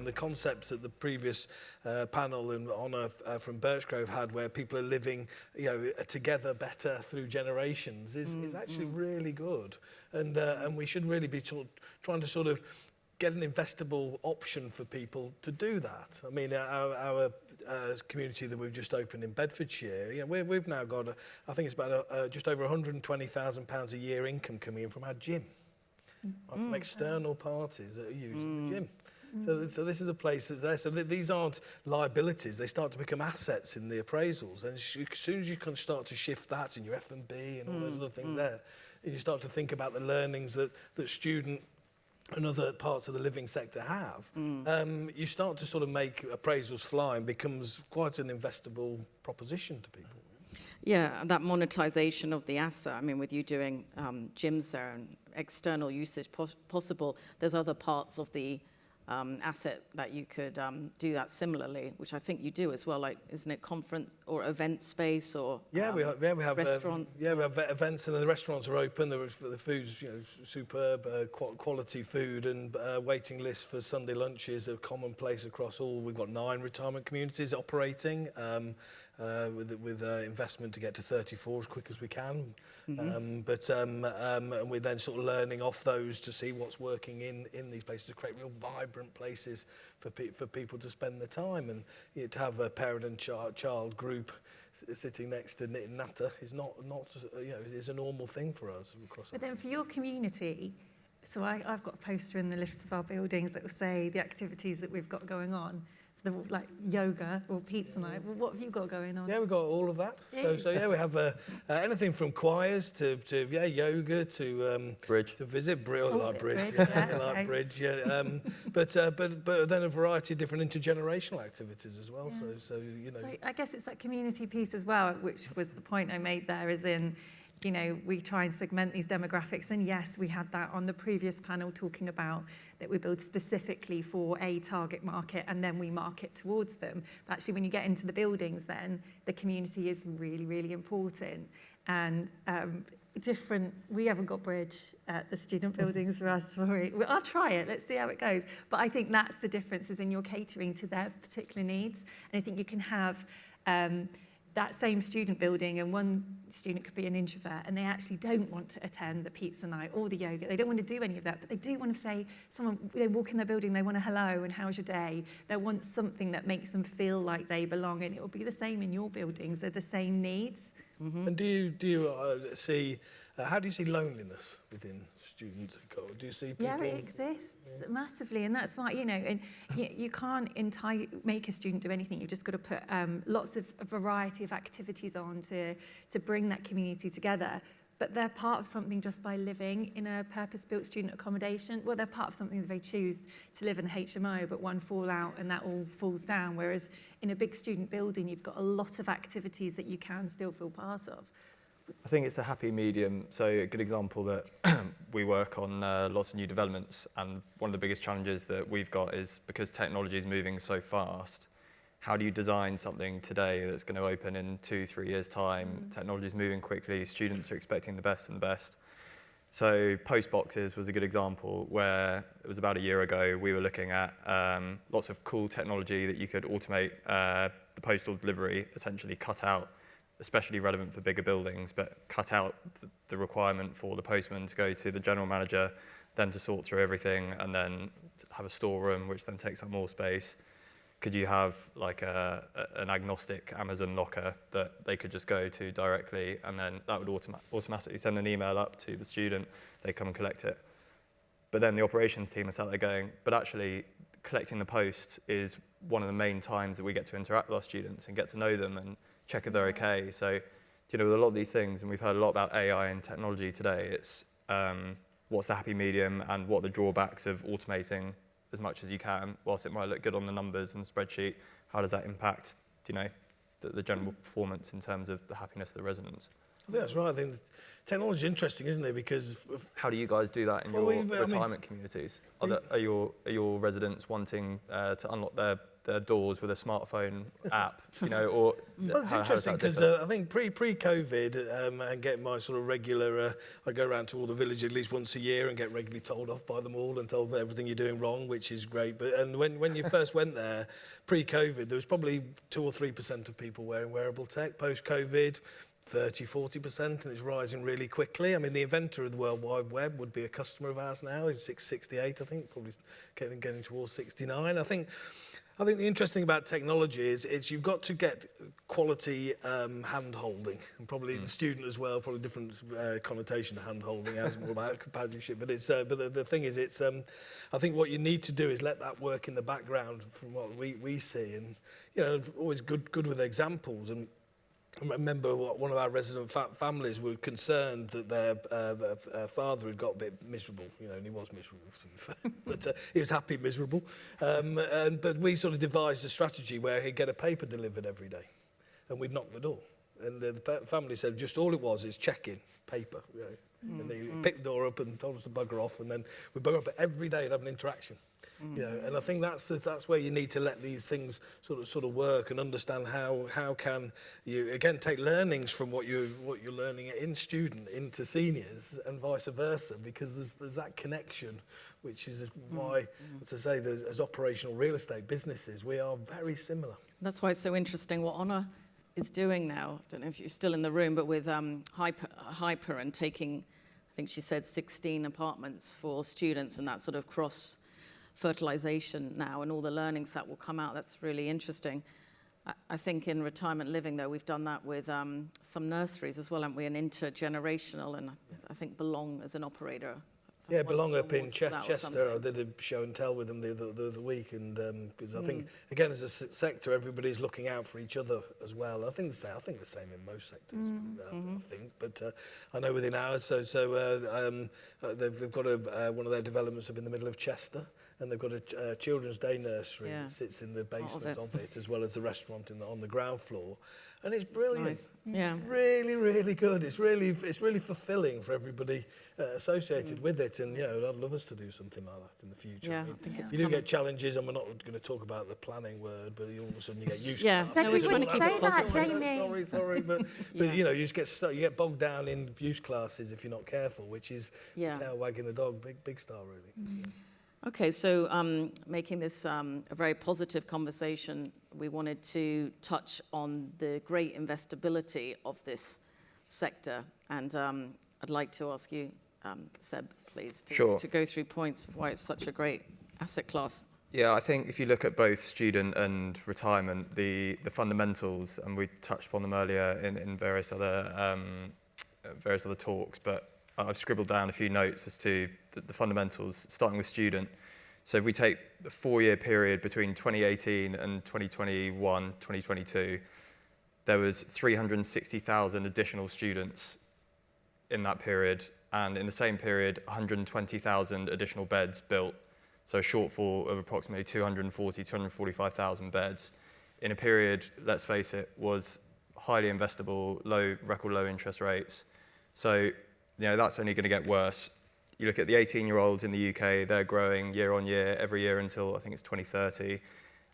the concepts that the previous panel and Honor from Birchgrove had, where people are living, together better through generations, is actually really good. And we should really be trying to sort of get an investable option for people to do that. I mean, our community that we've just opened in Bedfordshire, we've now got, I think it's about just over £120,000 a year income coming in from our gym, from external parties that are using the gym. So this is a place that's there. So these aren't liabilities. They start to become assets in the appraisals. And as soon as you can start to shift that in your F&B and all those other things there, and you start to think about the learnings that student and other parts of the living sector have, you start to sort of make appraisals fly and becomes quite an investable proposition to people. Yeah, and that monetization of the asset, I mean, with you doing gyms there and external usage possible, there's other parts of the asset that you could do that similarly, which I think you do as well, like, isn't it conference or event space or we have restaurant? We have events, and the restaurants are open. The food's superb, quality food, and waiting lists for Sunday lunches are commonplace across all. We've got 9 retirement communities operating. With investment to get to 34 as quick as we can. And we're then sort of learning off those to see what's working in these places to create real vibrant places for people to spend their time. And to have a parent and child group sitting next to Knit and Natter is not is a normal thing for us across. But then for your community, so I've got a poster in the lifts of our buildings that will say the activities that we've got going on. So like yoga or pizza night. Well, what have you got going on? Yeah, we've got all of that. So we have anything from choirs to yoga to bridge, to visit bridge, bridge. Yeah. But then a variety of different intergenerational activities as well. Yeah. So I guess it's that community piece as well, which was the point I made there, is in, we try and segment these demographics. And yes, we had that on the previous panel talking about that we build specifically for a target market and then we market towards them. But actually, when you get into the buildings, then the community is really, really important. And we haven't got bridge at the student buildings for us, sorry. I'll try it, let's see how it goes. But I think that's the difference, is in your catering to their particular needs. And I think you can have that same student building, and one student could be an introvert and they actually don't want to attend the pizza night or the yoga. They don't want to do any of that, but they do want to say, they walk in their building, they want a hello and how's your day? They want something that makes them feel like they belong, and it will be the same in your buildings. They're the same needs. And do you see, how do you see loneliness within students? Do you see people? Yeah, it exists massively, and that's why, and you can't make a student do anything. You've just got to put lots of a variety of activities on to bring that community together. But they're part of something just by living in a purpose-built student accommodation. Well, they're part of something that they choose to live in a HMO, but one fall out and that all falls down. Whereas in a big student building, you've got a lot of activities that you can still feel part of. I think it's a happy medium. So a good example that we work on lots of new developments, and one of the biggest challenges that we've got is because technology is moving so fast, how do you design something today that's going to open in 2-3 years' time? Technology is moving quickly, students are expecting the best and the best. So post boxes was a good example, where it was about a year ago we were looking at lots of cool technology that you could automate the postal delivery, essentially cut out, especially relevant for bigger buildings, but cut out the requirement for the postman to go to the general manager, then to sort through everything, and then have a storeroom, which then takes up more space. Could you have like an agnostic Amazon locker that they could just go to directly, and then that would automatically send an email up to the student, they come and collect it. But then the operations team are sat there going, but actually collecting the post is one of the main times that we get to interact with our students and get to know them and check if they're okay. So, with a lot of these things, and we've heard a lot about AI and technology today, it's what's the happy medium and what are the drawbacks of automating as much as you can, whilst it might look good on the numbers and the spreadsheet, how does that impact, the general performance in terms of the happiness of the residents? I think that's right. I think technology is interesting, isn't it? Because how do you guys do that in your retirement communities? Are your residents wanting to unlock their their doors with a smartphone app, you know, or Well, it's how does interesting that because differ? I think pre-COVID and getting my sort of regular, I go around to all the villages at least once a year and get regularly told off by them all and told everything you're doing wrong, which is great. But and when you first went there, pre-COVID, there was probably 2 or 3% of people wearing wearable tech. Post-COVID, 30-40%, and it's rising really quickly. I mean, the inventor of the World Wide Web would be a customer of ours now. He's 68, I think, probably getting towards 69. I think the interesting about technology is you've got to get quality hand-holding, and probably the student as well, probably different connotation of hand-holding as more about companionship. But it's but the thing is, it's I think what you need to do is let that work in the background from what we see, and you know, always good with examples. And I remember one of our resident families were concerned that their father had got a bit miserable, you know, and he was miserable, to be fair, but he was happy miserable. But we sort of devised a strategy where he'd get a paper delivered every day, and we'd knock the door. And the family said just all it was is check-in, paper, you know. And they picked the door up and told us to bugger off, and then we bugger up, but every day to have an interaction. You know, and I think that's where you need to let these things sort of work and understand how can you again take learnings from what you're learning in student into seniors and vice versa, because there's that connection, which is why, as I say, as operational real estate businesses, we are very similar. That's why it's so interesting what Honor is doing now. I don't know if you're still in the room, but with Hyper and taking, I think she said 16 apartments for students, and that sort of cross-fertilization now and all the learnings that will come out. That's really interesting. I think in retirement living, though, we've done that with some nurseries as well, haven't we? An intergenerational, and I think Belong as an operator. Yeah, Belong up in awards for that or Chester. I something. did a show and tell with them the other week, and because I think again as a sector, everybody's looking out for each other as well. I think the same in most sectors. I think, but I know within ours. So they've got one of their developments up in the middle of Chester, and they've got a children's day nursery that sits in the basement of it, as well as the restaurant on the ground floor. And it's brilliant. Nice. Yeah. Really, really good. It's really fulfilling for everybody associated with it. And, you know, I'd love us to do something like that in the future. Yeah, I mean, I think it's you do coming. get challenges, and we're not going to talk about the planning word, but all of a sudden you get use Yeah, classes. no, we're trying to keep it positive. Jamie. But you know, you just get bogged down in use classes if you're not careful, which is the tail wagging the dog, big star really. Okay, so making this a very positive conversation, we wanted to touch on the great investability of this sector. And I'd like to ask you, Seb, please, to go through points of why it's such a great asset class. Yeah, I think if you look at both student and retirement, the fundamentals, and we touched upon them earlier in various other talks, but I've scribbled down a few notes as to the fundamentals, starting with student. So if we take the 4-year period between 2018 and 2021, 2022, there was 360,000 additional students in that period, and in the same period, 120,000 additional beds built. So a shortfall of approximately 245,000 beds. In a period, let's face it, was highly investable, record low interest rates. So, you know, that's only going to get worse. You look at the 18-year-olds in the UK, they're growing year on year, every year until I think it's 2030.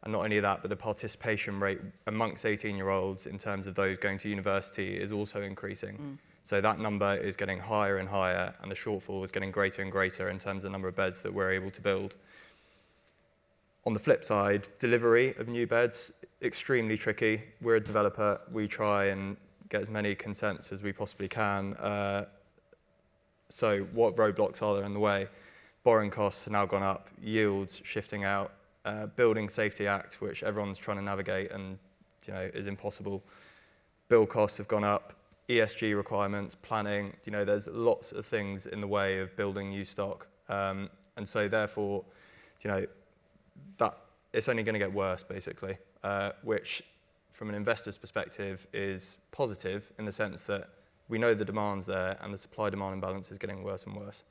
And not only that, but the participation rate amongst 18-year-olds in terms of those going to university is also increasing. So that number is getting higher and higher, and the shortfall is getting greater and greater in terms of the number of beds that we're able to build. On the flip side, delivery of new beds, extremely tricky. We're a developer. We try and get as many consents as we possibly can. So what roadblocks are there in the way? Borrowing costs have now gone up, yields shifting out, Building Safety Act, which everyone's trying to navigate and is impossible. Build costs have gone up, ESG requirements, planning, there's lots of things in the way of building new stock. And so therefore, that it's only going to get worse basically, which from an investor's perspective is positive in the sense that we know the demand's there and the supply-demand imbalance is getting worse and worse.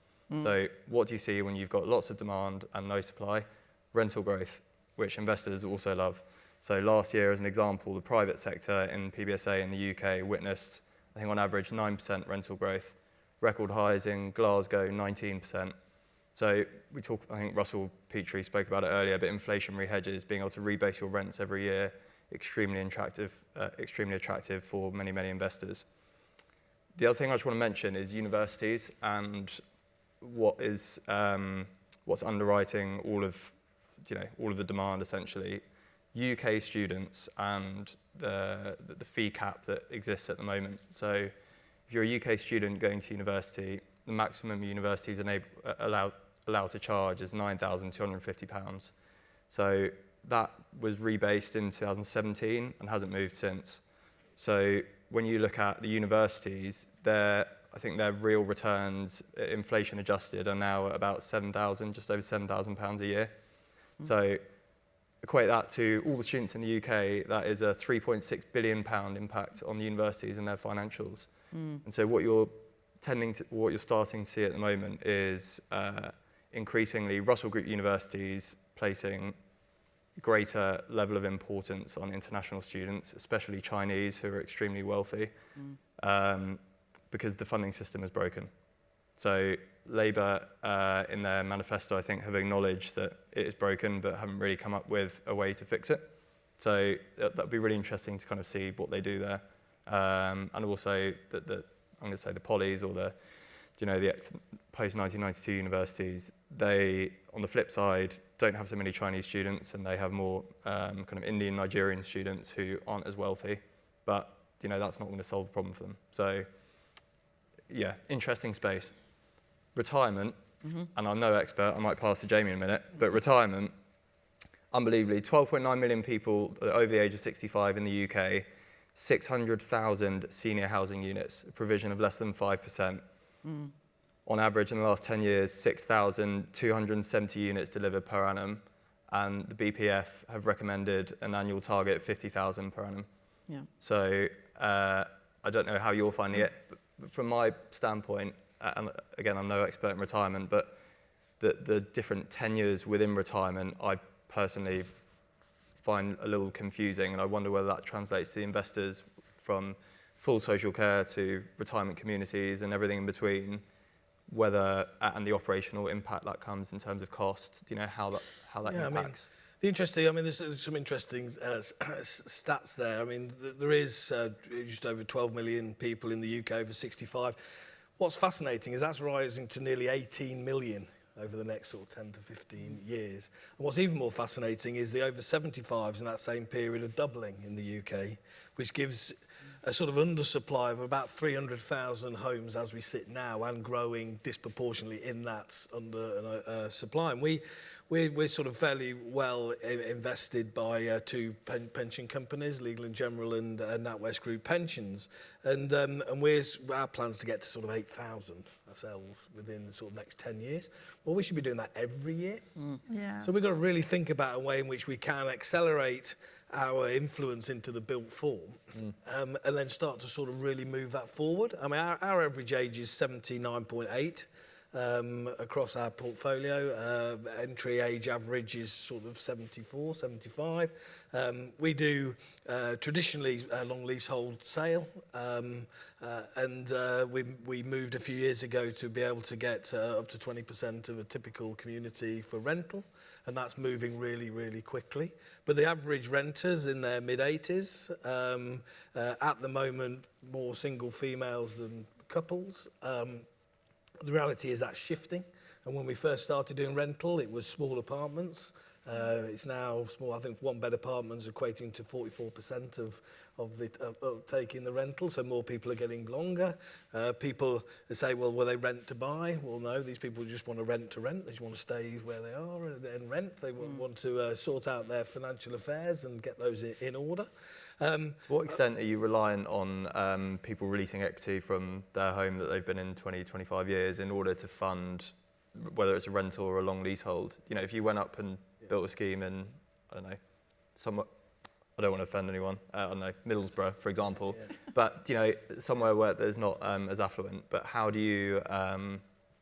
So what do you see when you've got lots of demand and no supply? Rental growth, which investors also love. So last year, as an example, the private sector in PBSA in the UK witnessed, I think on average, 9% rental growth. Record highs in Glasgow, 19%. So I think Russell Petrie spoke about it earlier, but inflationary hedges, being able to rebase your rents every year, extremely attractive for many, many investors. The other thing I just want to mention is universities and what's underwriting all of the demand essentially. UK students and the fee cap that exists at the moment. So if you're a UK student going to university, the maximum universities are allowed to charge is £9,250. So that was rebased in 2017 and hasn't moved since. So when you look at the universities, I think their real returns, inflation adjusted, are now at about just over £7,000 a year. So equate that to all the students in the UK, that is a £3.6 billion impact on the universities and their financials. And so what you're starting to see at the moment is increasingly Russell Group universities placing greater level of importance on international students, especially Chinese who are extremely wealthy, because the funding system is broken. So Labour, in their manifesto, I think, have acknowledged that it is broken, but haven't really come up with a way to fix it. So that'd be really interesting to kind of see what they do there. And also, I'm going to say the polys or the post-1992 universities, they, on the flip side, don't have so many Chinese students, and they have more kind of Indian, Nigerian students who aren't as wealthy. But, that's not going to solve the problem for them. So, yeah, interesting space. Retirement, and I'm no expert, I might pass to Jamie in a minute, but retirement, unbelievably, 12.9 million people over the age of 65 in the UK, 600,000 senior housing units, a provision of less than 5%. On average, in the last 10 years, 6,270 units delivered per annum, and the BPF have recommended an annual target of 50,000 per annum. Yeah. So I don't know how you're finding it, but from my standpoint, and again, I'm no expert in retirement, but the different tenures within retirement, I personally find a little confusing, and I wonder whether that translates to the investors from full social care to retirement communities and everything in between, and the operational impact that comes in terms of cost, how that impacts. There's some interesting stats there. I mean, there is just over 12 million people in the UK over 65. What's fascinating is that's rising to nearly 18 million over the next sort of 10 to 15 years. And what's even more fascinating is the over 75s in that same period are doubling in the UK, which gives a sort of undersupply of about 300,000 homes as we sit now, and growing disproportionately in that under supply. And we're sort of fairly well invested by two pension companies, Legal & General and NatWest Group Pensions. And our plan's to get to sort of 8,000 ourselves within the sort of next 10 years. Well, we should be doing that every year. Yeah. So we've got to really think about a way in which we can accelerate our influence into the built form, and then start to sort of really move that forward. I mean, our average age is 79.8 across our portfolio. Entry age average is sort of 74, 75. We do traditionally a long leasehold sale, and we moved a few years ago to be able to get up to 20% of a typical community for rental, and that's moving really, really quickly. But the average renters in their mid-80s, at the moment, more single females than couples. The reality is that's shifting. And when we first started doing rental, it was small apartments. It's now small. I think one-bed apartments equating to 44% of taking the rental. So more people are getting longer. People say, well, will they rent to buy? Well, no. These people just want to rent to rent. They just want to stay where they are and rent. They want to sort out their financial affairs and get those in order. To what extent are you reliant on people releasing equity from their home that they've been in 20, 25 years in order to fund, whether it's a rental or a long leasehold? If you went up and built a scheme in, I don't know, I don't want to offend anyone, I don't know, Middlesbrough, for example, but, somewhere where there's not as affluent, but how do you,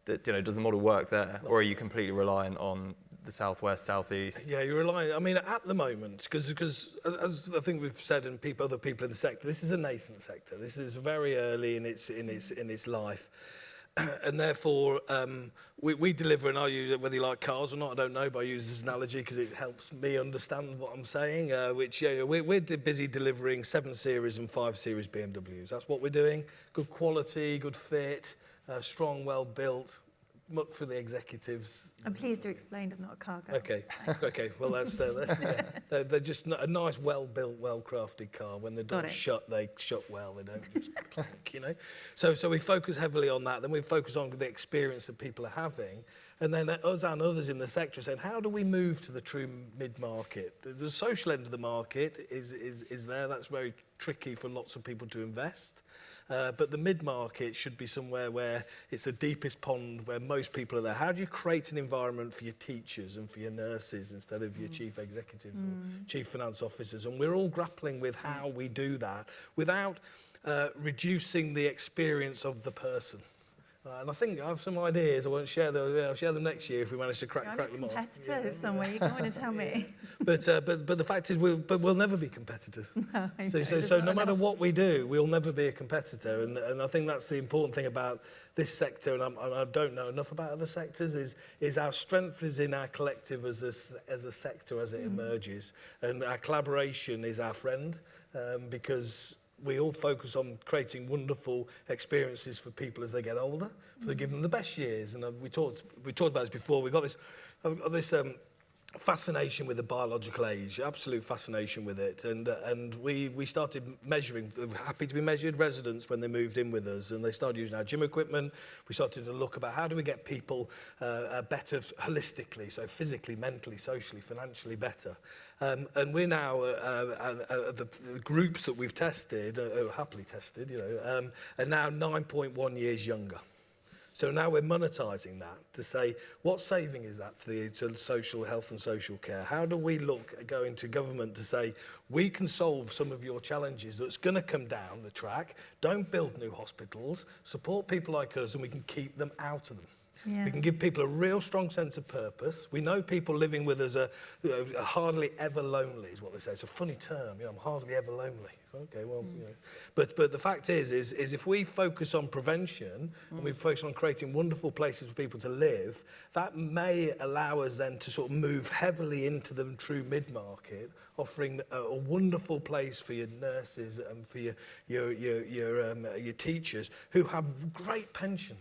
does the model work there, or are you completely reliant on the southwest, southeast? Yeah, you're relying. I mean, at the moment, because as I think we've said, and other people in the sector, this is a nascent sector. This is very early in its life, and therefore we deliver, and I use it, whether you like cars or not, I don't know, but I use this analogy because it helps me understand what I'm saying, which we're busy delivering 7 Series and 5 Series BMWs. That's what we're doing. Good quality, good fit, strong, well built, much for the executives. I'm pleased you explained I'm not a car girl. Okay. Well, that's yeah. They're just a nice, well-built, well-crafted car. When they don't shut, they shut well. They don't just clank, you know. So we focus heavily on that. Then we focus on the experience that people are having. And then us and others in the sector are saying, how do we move to the true mid-market? The social end of the market is there. That's very tricky for lots of people to invest. But the mid-market should be somewhere where it's the deepest pond, where most people are there. How do you create an environment for your teachers and for your nurses instead of your chief executives or chief finance officers? And we're all grappling with how we do that without reducing the experience of the person. And I think I have some ideas. I won't share those. I'll share them next year if we manage to crack them off. Competitive somewhere. You don't want to tell me. But the fact is, we'll never be competitors. No, so no matter what we do, we'll never be a competitor. And I think that's the important thing about this sector. And I don't know enough about other sectors. Is our strength is in our collective as a sector as it emerges, and our collaboration is our friend, because we all focus on creating wonderful experiences for people as they get older, for giving them the best years. And we talked about this before. I've got this fascination with the biological age, absolute fascination with it. And we started measuring, happy to be measured, residents when they moved in with us, and they started using our gym equipment. We started to look about how do we get people better holistically, so physically, mentally, socially, financially better. And we're now, the groups that we've tested, happily tested, are now 9.1 years younger. So now we're monetising that to say, what saving is that to social health and social care? How do we look at going to government to say, we can solve some of your challenges that's going to come down the track, don't build new hospitals, support people like us, and we can keep them out of them. Yeah. We can give people a real strong sense of purpose. We know people living with us are hardly ever lonely, is what they say. It's a funny term, I'm hardly ever lonely. Okay, well, But the fact is if we focus on prevention and we focus on creating wonderful places for people to live, that may allow us then to sort of move heavily into the true mid-market, offering a wonderful place for your nurses and for your teachers who have great pensions.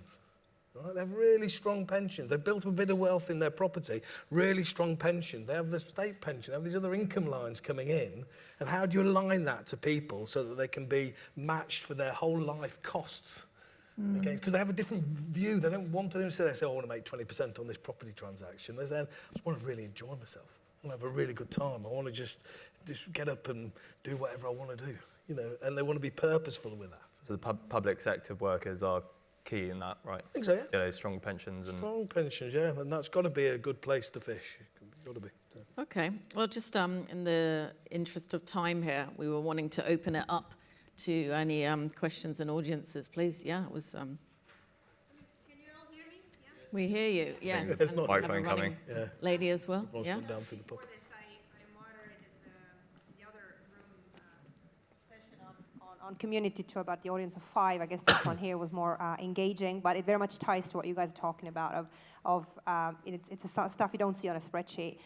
Right? They have really strong pensions. They've built a bit of wealth in their property, really strong pension. They have the state pension. They have these other income lines coming in. And how do you align that to people so that they can be matched for their whole life costs? Because they have a different view. They don't want to say, I want to make 20% on this property transaction. They say, I just want to really enjoy myself. I want to have a really good time. I want to just get up and do whatever I want to do. And they want to be purposeful with that. So the public sector workers are key in that, right? I think so, yeah. Strong pensions. Strong pensions, yeah. And that's got to be a good place to fish. Got to be. So. Okay. Well, just in the interest of time here, we were wanting to open it up to any questions and audiences, please. Yeah, it was... Can you all hear me? Yeah? We hear you, yes. There's not a microphone coming. Yeah. Lady as well, yeah. Down to the pub. I moderated the other room session on community tour about the audience of 5. I guess this one here was more engaging, but it very much ties to what you guys are talking about it's stuff you don't see on a spreadsheet.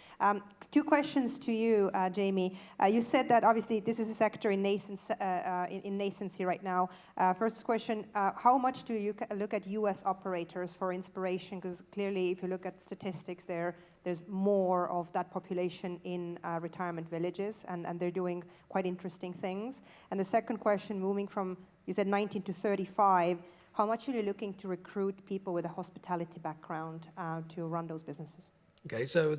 2 questions to you, Jamie. You said that obviously this is a sector in nascency right now. First question, how much do you look at US operators for inspiration? Because clearly if you look at statistics there's more of that population in retirement villages, and they're doing quite interesting things. And the second question, moving from, you said 19 to 35, how much are you looking to recruit people with a hospitality background to run those businesses? Okay, so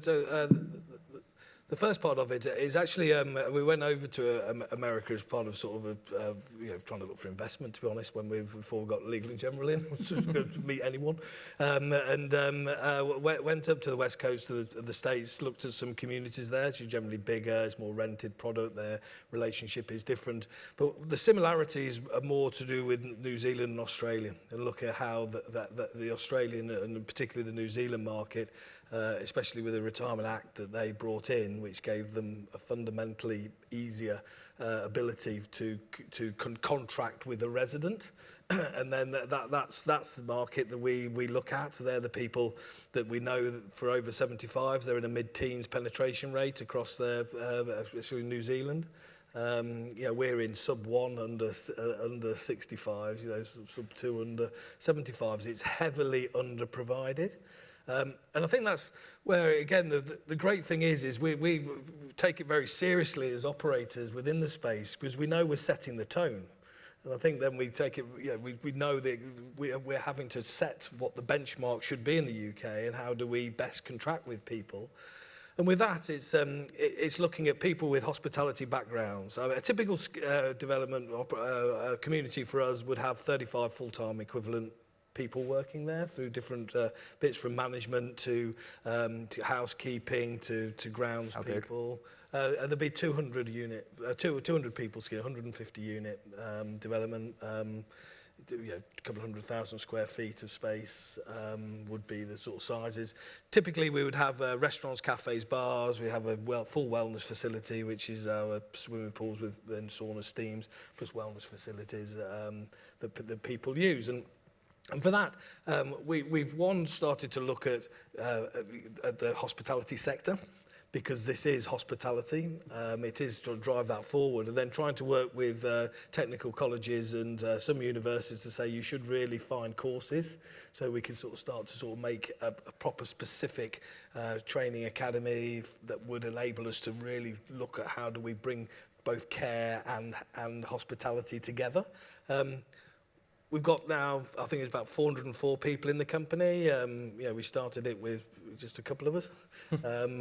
the first part of it is actually we went over to America as part of sort of trying to look for investment, to be honest, before we got Legal & General in, to meet anyone, went up to the west coast of the States, looked at some communities there. It's generally bigger, it's more rented product, their relationship is different, but the similarities are more to do with New Zealand and Australia, and look at how the Australian and particularly the New Zealand market, especially with the Retirement Act that they brought in, which gave them a fundamentally easier ability to contract with a resident. And then that's the market that we look at. So they're the people that we know that for over 75s, they're in a mid-teens penetration rate across New Zealand. We're in sub 1 under 65s, sub 2 under 75s. It's heavily under-provided. And I think that's where, again, the great thing is we take it very seriously as operators within the space, because we know we're setting the tone. And I think then we take it, we know that we're having to set what the benchmark should be in the UK, and how do we best contract with people. And with that, it's looking at people with hospitality backgrounds. A typical development community for us would have 35 full-time equivalent people working there through different bits, from management to housekeeping to grounds people. And there'd be 200 people, 150 unit development. A couple of 100,000 square feet of space would be the sort of sizes. Typically, we would have restaurants, cafes, bars. We have a full wellness facility, which is our swimming pools with then sauna steams, plus wellness facilities that people use. And for that, we've started to look at the hospitality sector, because this is hospitality. It is to drive that forward, and then trying to work with technical colleges and some universities to say you should really find courses, so we can start to make a proper specific training academy that would enable us to really look at how do we bring both care and hospitality together. We've got now, I think it's about 404 people in the company. We started it with just a couple of us, and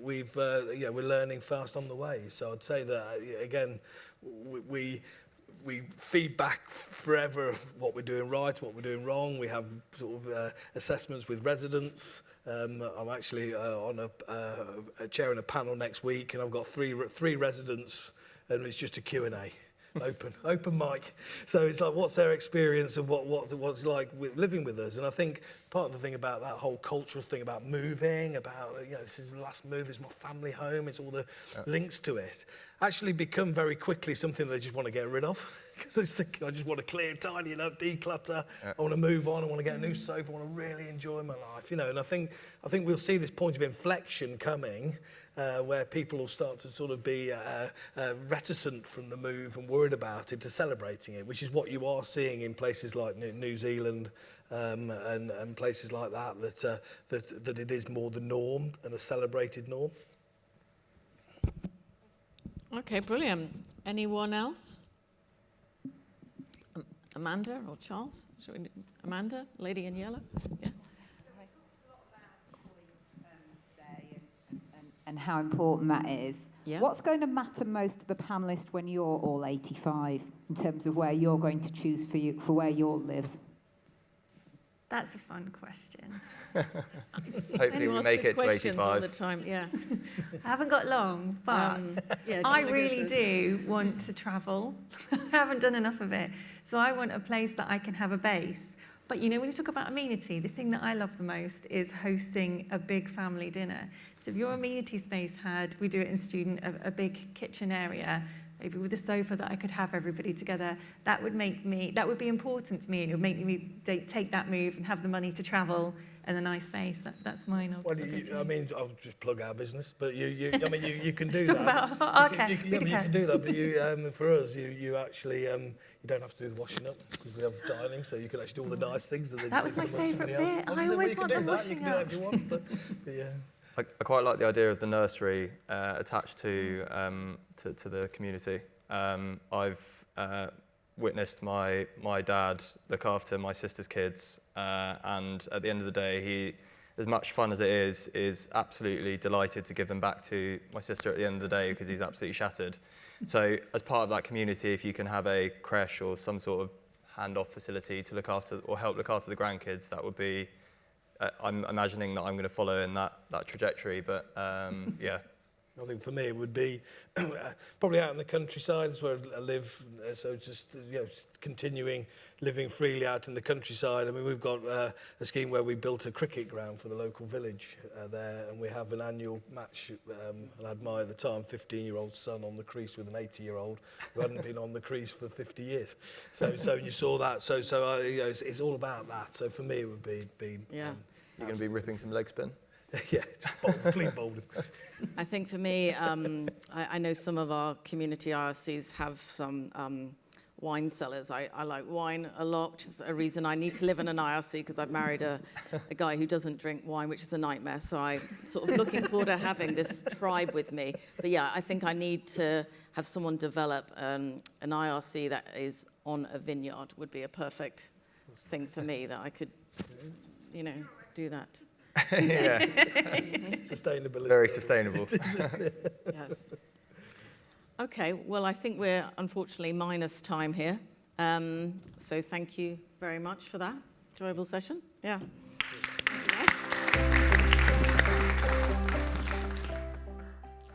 we're learning fast on the way. So I'd say that again, we feedback forever what we're doing right, what we're doing wrong. We have assessments with residents. I'm actually on chairing a panel next week, and I've got three residents, and it's just a Q&A. Open mic. So it's like, what's their experience of what's like living with us? And I think part of the thing about that whole cultural thing about moving, about this is the last move, it's my family home, it's all the links to it, actually become very quickly something they just want to get rid of. Because I just want to clear, tidy it up, declutter. Yeah. I want to move on. I want to get a new sofa. I want to really enjoy my life, And I think we'll see this point of inflection coming, where people will start to be reticent from the move and worried about it to celebrating it, which is what you are seeing in places like New Zealand and places like that it is more the norm and a celebrated norm. Okay, brilliant. Anyone else? Amanda or Charles? Amanda, lady in yellow? Yeah. So I talked a lot about choice today and how important that is. Yeah. What's going to matter most to the panellists when you're all 85 in terms of where you're going to choose for where you'll live? That's a fun question. Hopefully we make it to 85. All the time, yeah. I haven't got long, but I really do want to travel. I haven't done enough of it. So I want a place that I can have a base. But when you talk about amenity, the thing that I love the most is hosting a big family dinner. So if your amenity space we do it in student, a big kitchen area, maybe with a sofa that I could have everybody together, that would be important to me, and it would make me take that move and have the money to travel in a nice space. That's mine. I'll just plug our business, but you can do that. You can do that, but for us, you actually you don't have to do the washing up, because we have dining, so you can actually do all the nice things. That was my favourite bit. I always want the washing up. You can do that if you want, but yeah. I quite like the idea of the nursery attached to the community. I've witnessed my dad look after my sister's kids, and at the end of the day, he, as much fun as it is absolutely delighted to give them back to my sister at the end of the day, because he's absolutely shattered. So as part of that community, if you can have a creche or some sort of handoff facility to look after or help look after the grandkids, that would be, I'm imagining that I'm going to follow in that trajectory, but yeah. I think for me it would be probably out in the countryside, is where I live. So just continuing living freely out in the countryside. I mean, we've got a scheme where we built a cricket ground for the local village there, and we have an annual match. And I admire the time 15-year-old son on the crease with an 80-year-old who hadn't been on the crease for 50 years. So you saw that. So it's all about that. So for me, it would be. Yeah. You're going to be ripping some leg spin? Yeah, it's clean bowling. I think for me, I know some of our community IRCs have some wine cellars. I like wine a lot, which is a reason I need to live in an IRC, because I've married a guy who doesn't drink wine, which is a nightmare. So I'm sort of looking forward to having this tribe with me. But yeah, I think I need to have someone develop an IRC that is on a vineyard. Would be a perfect thing for me, that I could, do that. Yeah. Sustainability. Very sustainable. Yes. Okay, well, I think we're unfortunately minus time here. So thank you very much for that enjoyable session. Yeah.